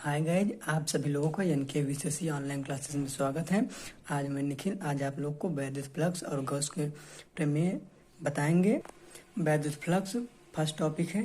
Hi guys, आप सभी लोगों का एनके वीसीसी ऑनलाइन क्लासेस में स्वागत है। आज मैं निखिल आज आप लोग को वैद्युत फ्लक्स और गॉस के प्रमेय बताएंगे। वैद्युत फ्लक्स फर्स्ट टॉपिक है।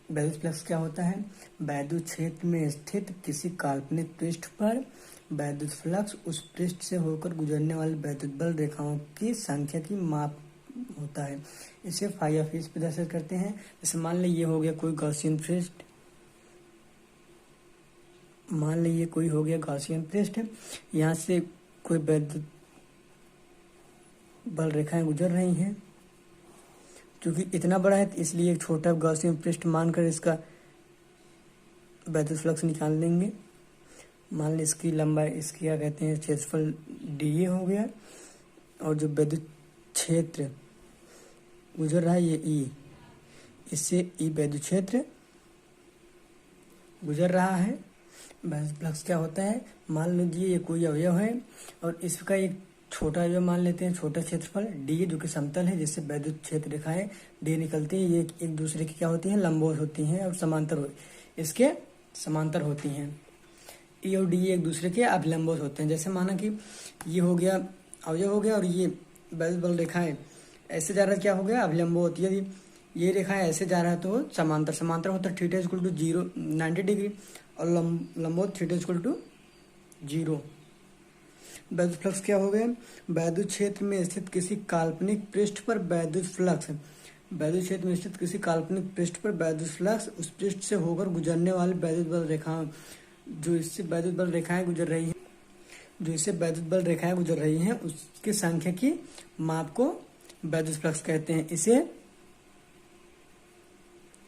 वैद्युत फ्लक्स क्या होता है? वैद्युत क्षेत्र में स्थित किसी काल्पनिक पृष्ठ पर वैद्युत फ्लक्स उस पृष्ठ से होकर गुजरने वाली वैद्युत बल रेखाओं की संख्या की माप होता है। इसे फाई ऑफ ई प्रदर्शित करते हैं। जैसे मान लीजिए ये हो गया कोई गॉसियन पृष्ठ, मान लीजिए कोई हो गया गॉसियन पृष्ठ, यहाँ से कोई वैद्युत बल रेखाएं गुजर रही हैं। क्योंकि इतना बड़ा है तो इसलिए एक छोटा गॉसियन पृष्ठ मानकर इसका वैद्युत फ्लक्स निकाल लेंगे। मान ली इसकी लंबाई, इसकी क्या कहते हैं, क्षेत्रफल डी हो गया, और जो वैद्युत क्षेत्र गुजर रहा है ये ई, इससे ई वैद्युत क्षेत्र गुजर रहा है। वैद्युत फ्लक्स क्या होता है? मान लीजिए ये कोई अवयव है और इसका एक छोटा अवयव मान लेते हैं, छोटा क्षेत्रफल डी जो कि समतल है, जिससे वैद्युत क्षेत्र रेखाएं डी निकलती हैं। ये एक दूसरे की क्या होती हैं? लंबवत होती हैं और इसके समांतर होती हैं। ई और डी एक दूसरे के अभिलंबवत होते हैं। जैसे माना कि ये हो गया अवयव हो गया और ये वैद्युत बल रेखाएं ऐसे जा रहा है, क्या हो गया? अभिलंबवत। यदि ये रेखाएं ऐसे जा रहा है तो समांतर होता है। थीटा इक्वल टू 90 डिग्री और लंबवत थीटा इक्वल टू 0। वैद्युत फ्लक्स क्या हो गया? वैद्युत क्षेत्र में स्थित किसी काल्पनिक पृष्ठ पर वैद्युत फ्लक्स, वैद्युत क्षेत्र में स्थित किसी काल्पनिक पृष्ठ पर वैद्युत फ्लक्स उस पृष्ठ से होकर गुजरने वाली वैद्युत बल रेखाएं, जो इससे वैद्युत बल रेखाएं गुजर रही हैं, उसकी संख्या की माप को वैद्युत फ्लक्स कहते हैं। इसे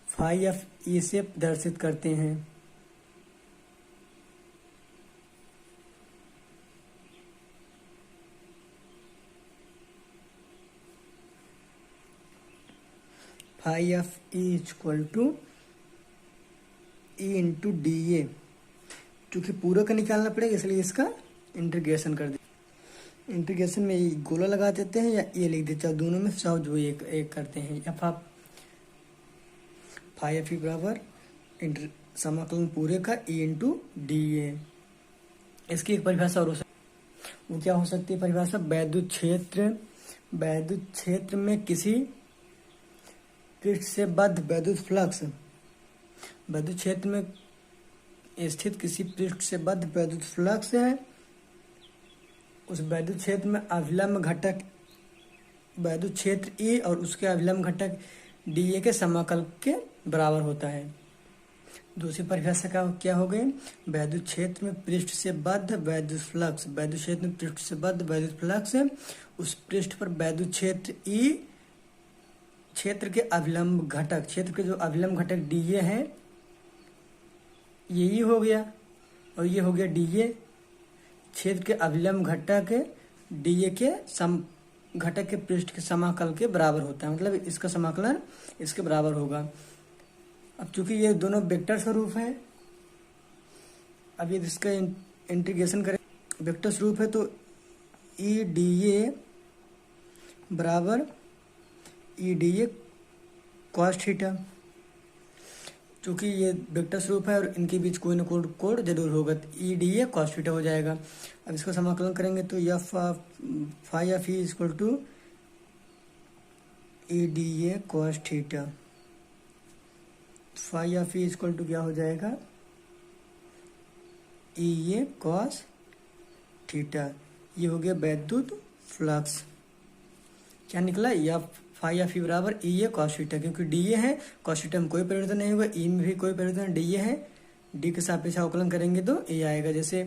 फाई ऑफ ई से प्रदर्शित करते हैं। Phi of E equal to E into D A. क्योंकि पूरा का निकालना पड़ेगा इसलिए इसका इंटीग्रेशन कर दें। इंटीग्रेशन में ये गोला लगा देते हैं या ये लिख देते हैं, दोनों में सब जो एक करते हैं। F of phi of E बराबर समाकलन पूरे का ई इंटू डी ए। इसकी एक परिभाषा और हो सकती, वो क्या हो सकती है परिभाषा? वैद्युत क्षेत्र में किसी पृष्ठ से बद्ध वैद्युत फ्लक्स, वैद्युत क्षेत्र में स्थित किसी पृष्ठ से बद्ध वैद्युत फ्लक्स है, उस वैद्युत क्षेत्र में अभिलंब घटक वैद्युत क्षेत्र ई और उसके अभिलंब घटक डी ए के समाकल के बराबर होता है। दूसरी परिभाषा का क्या हो गई? वैद्युत क्षेत्र में पृष्ठ से बद्ध वैद्युत फ्लक्स, वैद्युत क्षेत्र में पृष्ठ से बद्ध वैद्युत फ्लक्स है, उस पृष्ठ पर वैद्युत क्षेत्र ई, क्षेत्र के अभिलंब घटक, क्षेत्र के जो अभिलंब घटक डी ए है, ये ई हो गया और ये हो गया डी ए। क्षेत्र के अभिलंब घटक डी ए के घटक के पृष्ठ के समाकल के बराबर होता है। मतलब इसका समाकलन इसके बराबर होगा। अब चूंकि ये दोनों वेक्टर स्वरूप है, अब ये इसका इंटीग्रेशन करें, वेक्टर स्वरूप है तो ई डी ए बराबर ई डी ए कॉस थीटा। चूंकि ये वेक्टर स्वरूप है और इनके बीच कोई ना कोड जरूर होगा, तो E D A cos theta हो जाएगा। अब इसका समाकलन करेंगे तो F phi of E equal to E D A cos theta. Phi of E equal to क्या हो जाएगा? ई ए कॉस थीटा। ये हो गया वैद्युत फ्लक्स। क्या निकला? या फाई ऑफ ई बराबर ई ए कॉस थीटा, क्योंकि डी ए है, कॉस थीटा में कोई परिवर्तन नहीं होगा, ई में भी कोई परिवर्तन, डी ए है, डी के सापेक्ष अवकलन करेंगे तो ए आएगा। जैसे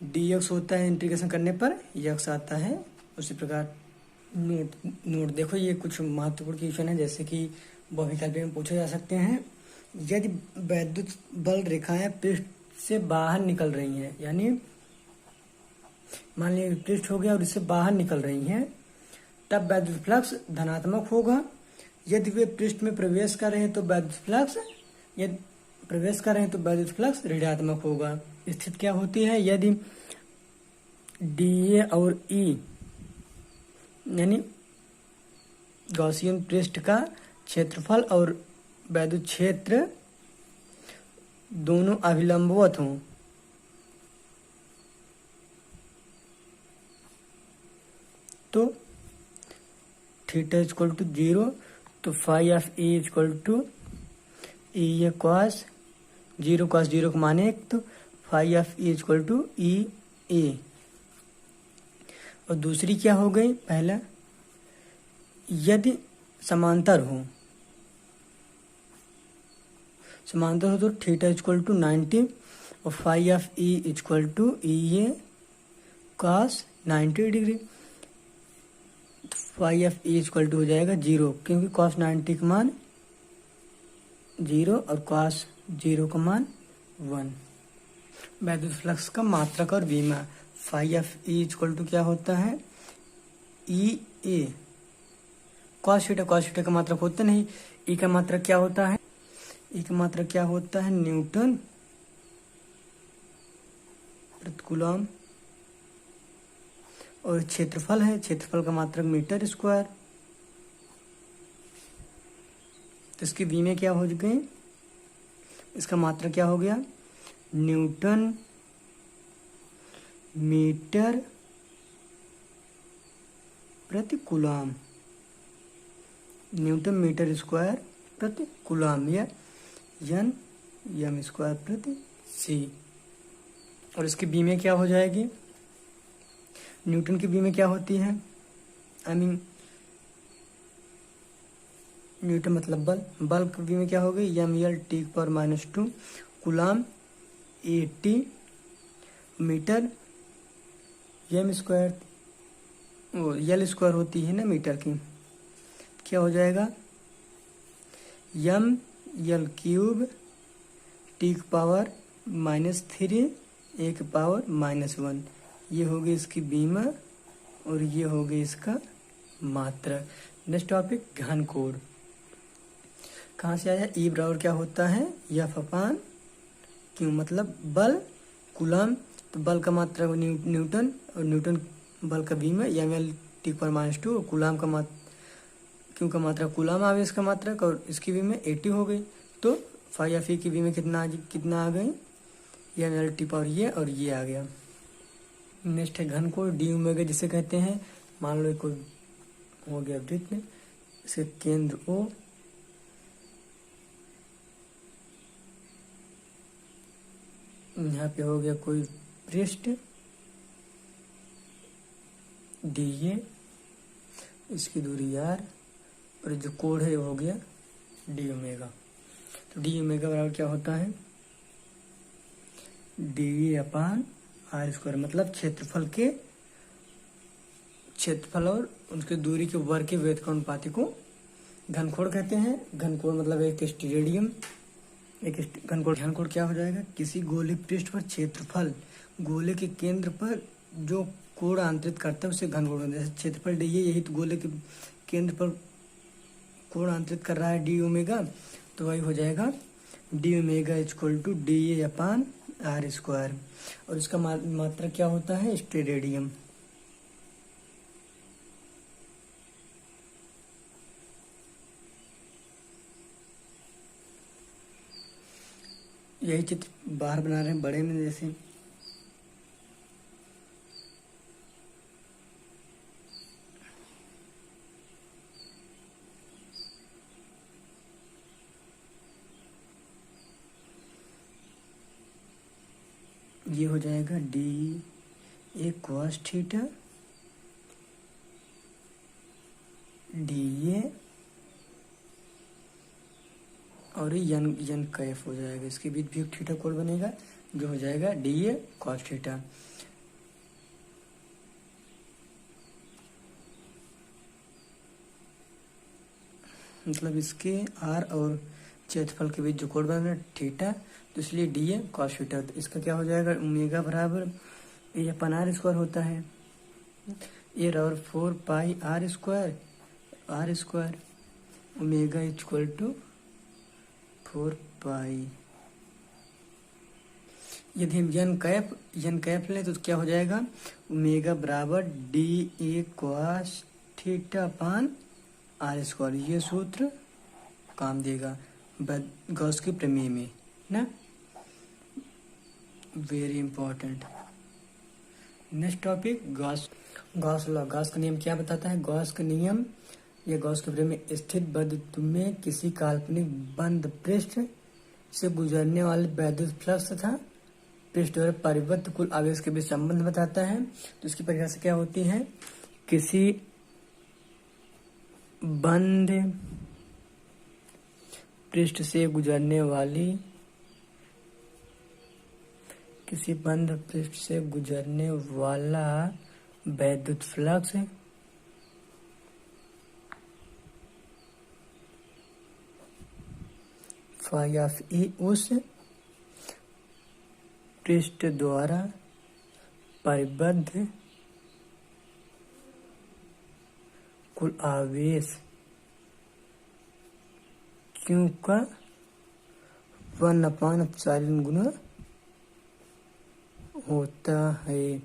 डी एक्स होता है इंटीग्रेशन करने पर एक्स आता है, उसी प्रकार नोट देखो ये कुछ महत्वपूर्ण क्वेश्चन है, जैसे कि बहुविकल्पी में पूछे जा सकते हैं। यदि वैद्युत बल रेखाएं पृष्ठ से बाहर निकल रही हैं, यानी मान लीजिए पृष्ठ हो गया और इससे बाहर निकल रही हैं, तब वैद्युत फ्लक्स धनात्मक होगा। यदि वे पृष्ठ में प्रवेश कर रहे हैं तो वैद्युत फ्लक्स ऋणात्मक होगा। स्थिति क्या होती है? यदि डी ए और ई यानी गॉसियन पृष्ठ का क्षेत्रफल और वैद्युत क्षेत्र दोनों अभिलंबवत हों तो थीटा इक्वल टू 0, तो phi of a equal to a cos 0 cos 0 को माने तो phi of a equal to e a. और दूसरी क्या हो गई, पहला यदि समांतर हो तो थीटा इक्वल टू 90 और phi of E equal to e A cos 90 degree. तो phi of E equal to हो जाएगा 0, क्योंकि कॉस 90 का मान 0 और कॉस 0 का मान 1। वैद्युत फ्लक्स का मात्रक और बीमा, phi of E equal to क्या होता है, ई ए कॉस थीटा का मात्रक होता नहीं, ई का मात्रक क्या होता है, ई का मात्रक क्या होता है, न्यूटन प्रति कूलम, और क्षेत्रफल है, क्षेत्रफल का मात्रक मीटर स्क्वायर। तो इसकी बी में क्या हो गई, इसका मात्रक क्या हो गया, न्यूटन मीटर प्रति कूलम, न्यूटन मीटर स्क्वायर प्रति कूलम, या एन एम स्क्वायर प्रति सी। और इसकी बी में क्या हो जाएगी, न्यूटन की बी में क्या होती है, न्यूटन मतलब बल की बी में क्या हो गई, एम एल टी पर -2 coulomb 80 metre M square, L square होती है ना मीटर की, क्या हो जाएगा एम एल क्यूब टी की पावर -3 ए की पावर -1। ये हो गई इसकी बीमा और ये हो गई इसका मात्रक। नेक्स्ट टॉपिक घन कोण। कहाँ से आया, ई बराबर क्या होता है, एफ अपान क्यू, मतलब बल कूलम, तो बल का मात्रक न्यूटन, और न्यूटन बल का बीमा एम एल टी पर -2, और कूलम का क्यू का मात्रक कूलम आवेश का मात्रक, और इसकी भी में 80 हो गई। तो फाई ऑफ ई की भी में कितना आ गई, एम एल टी पावर ये और ये आ गया। नेक्स्ट है घन कोण, डी ओमेगा जिसे कहते हैं। मान लो कोई हो गया वृत्त, इसके केंद्र ओ, यहाँ पे हो गया कोई पृष्ठ डी ए, इसकी दूरी आर, और जो कोण है वो हो गया डी ओमेगा। तो डी ओमेगा बराबर क्या होता है, D A upon R square, मतलब क्षेत्रफल और उसके दूरी के वर्ग के व्यस्त अनुपाती को घनकोण कहते हैं। घनकोण मतलब एक स्टेडियम, घनकोण क्या हो जाएगा, किसी गोले पृष्ठ पर क्षेत्रफल गोले के केंद्र पर जो कोण आंतरित करता है उसे घनकोण कहते हैं। क्षेत्रफल डी ए, यही तो गोले के केंद्र पर कोण आंतरित कर रहा है डी ओमेगा, तो वही हो जाएगा D omega equal to D A upon R square. और इसका मात्रक क्या होता है, स्टेरेडियम। यही चित्र बाहर बना रहे हैं बड़े में, जैसे ये हो जाएगा D A cos theta D A, और यन कैफ हो जाएगा, इसके बीच भी एक थीटा कोण बनेगा जो हो जाएगा डी ए कॉस थीटा। मतलब इसके आर और क्षेत्रफल के बीच जो कोण बन रहा है थीटा, तो इसलिए डी ए कॉस थीटा। तो इसका क्या हो जाएगा, ओमेगा बराबर ए अपन आर स्क्वायर होता है, ए बराबर 4 pi r square, omega equal to 4 pi. यदि हम यन कैप लें तो क्या हो जाएगा, ओमेगा बराबर D A cos theta upon R square. ये सूत्र काम देगा गॉस के प्रमेय में ना। Very important. Next topic Gauss law. Gauss का नियम क्या बताता है? गॉस का नियम या गॉस के फ्रेम में स्थित वस्तु में किसी काल्पनिक बंद पृष्ठ से गुजरने वाले वैद्युत फ्लक्स तथा पृष्ठ द्वारा परिबद्ध कुल आवेश के बीच संबंध बताता है। तो इसकी परिभाषा क्या होती है? किसी बंद पृष्ठ से गुजरने वाला वैद्युत फ्लक्स फाई ऑफ ई उस पृष्ठ द्वारा परिबद्ध कुल आवेश Q का 1/ε गुना होता है।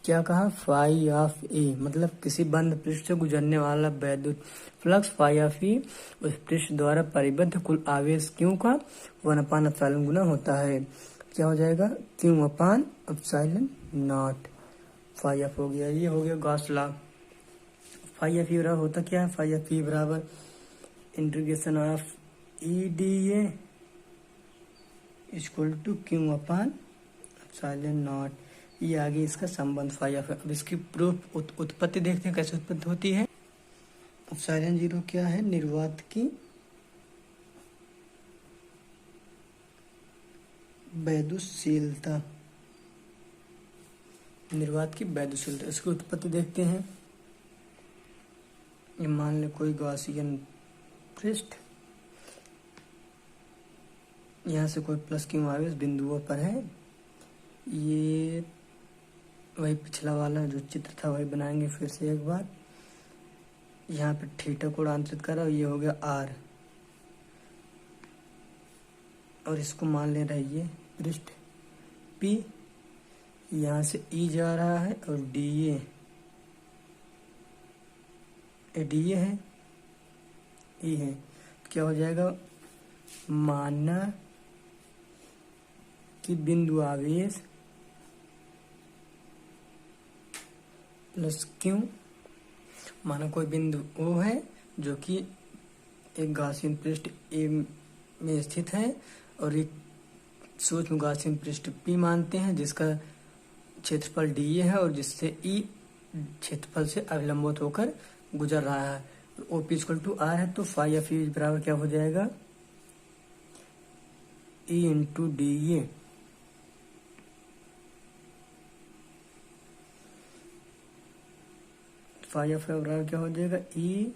क्या कहा? फाई ऑफ ई मतलब किसी बंद पृष्ठ से गुजरने वाला वैद्युत फ्लक्स फाई ऑफ ई उस पृष्ठ द्वारा परिबद्ध कुल आवेश Q का 1/ε गुना होता है। क्या हो जाएगा? Q/ε0 फाई ऑफ हो गया। ये हो गया Gauss law. Phi of E बराबर होता क्या है? फाई ऑफ ई बराबर integration of E D A equal to Q/ε0। ये आगे इसका संबंध फाई ऑफ। अब इसकी प्रूफ उत्पत्ति देखते हैं कैसे उत्पत्ति होती है। ε0 क्या है? निर्वात की वैद्युशीलता। इसकी उत्पत्ति देखते हैं। ये मान ले कोई गॉसियन पृष्ठ, यहाँ से कोई प्लस Q आवेश बिंदुओं पर है। ये वही पिछला वाला जो चित्र था वही बनाएंगे फिर से एक बार। यहाँ पे थीटा को आंतरित करा और ये हो गया R, और इसको मान ले रहा है ये पृष्ठ P। यहाँ से E जा रहा है और DA है, E है। क्या हो जाएगा? माना कि बिंदु आवेश प्लस Q, माना कोई बिंदु O है जो कि एक गॉसियन पृष्ठ A में स्थित है और एक सूक्ष्म गॉसियन पृष्ठ P मानते हैं जिसका क्षेत्रफल dA है और जिससे E क्षेत्रफल से अभिलंबित होकर गुजर रहा है। OP = R है तो फाई ऑफ ई बराबर क्या हो जाएगा? E × dA। फाई ऑफ बराबर क्या हो जाएगा? E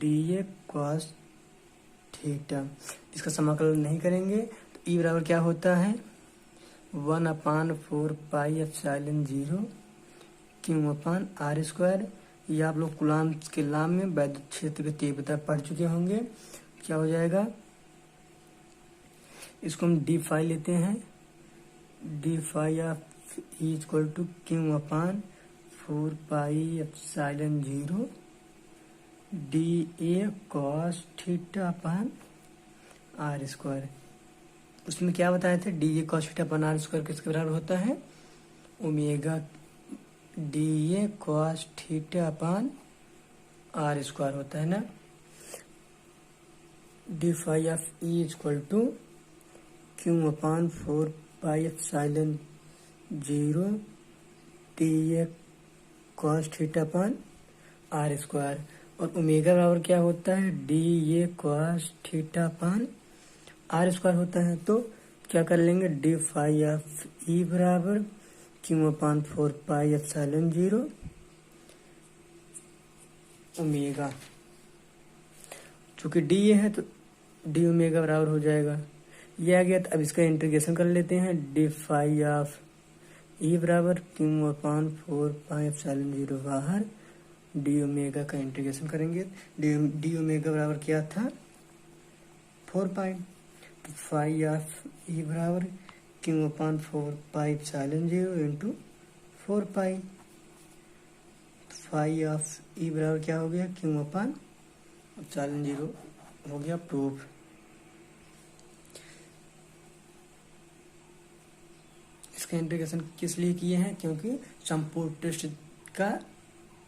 dA cos theta. इसका समाकलन नहीं करेंगे तो E बराबर क्या होता है? 1/4πε0 Q/r²। ये आप लोग कूलम्ब के लॉ में वैद्युत क्षेत्र की तीव्रता पढ़ चुके होंगे। क्या हो जाएगा? इसको हम डी फाई लेते हैं। D phi of E equal to Q/4πε0 dA cos θ/r²। उसमें क्या बताए थे? dA cos θ/r² किसके बराबर होता है? ओमेगा dA cos θ/r² होता है ना। D phi of E equal to Q/4πε0 dA cos θ/r²। और ओमेगा बराबर क्या होता है? dA cos θ/r² होता है। तो क्या कर लेंगे? डी फाई ऑफ ई बराबर Q/4πε0 ओमेगा। चूंकि डी है तो डी ओमेगा बराबर हो जाएगा। ये आ गया। तो अब इसका इंटीग्रेशन कर लेते हैं। डी फाई ऑफ ई बराबर Q/4πε0 बाहर डी ओमेगा का इंटीग्रेशन करेंगे। डी ओमेगा बराबर क्या था? 4π। तो फाई ऑफ ई बराबर Q/4πε0 × 4π। फाई ऑफ ई बराबर क्या हो गया? Q/4πε0 हो गया प्रूफ। इसका इंटीग्रेशन किस लिए किए हैं, क्योंकि संपूर्ण टेस्ट का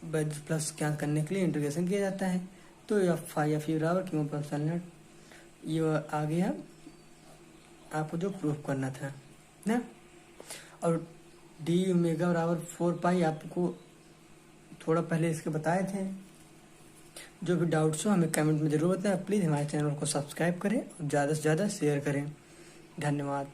बैद्युत फ्लक्स ज्ञात करने के लिए इंटीग्रेशन किया जाता है। तो एफ बराबर क्यों एप्सिलॉन ये आ गया आपको जो प्रूफ करना था ना। और डी ओमेगा बराबर 4 पाई आपको थोड़ा पहले इसके बताए थे। जो भी डाउट्स हो हमें कमेंट में जरूर बताएं। प्लीज़ हमारे चैनल को सब्सक्राइब करें और ज़्यादा से ज़्यादा शेयर करें। धन्यवाद।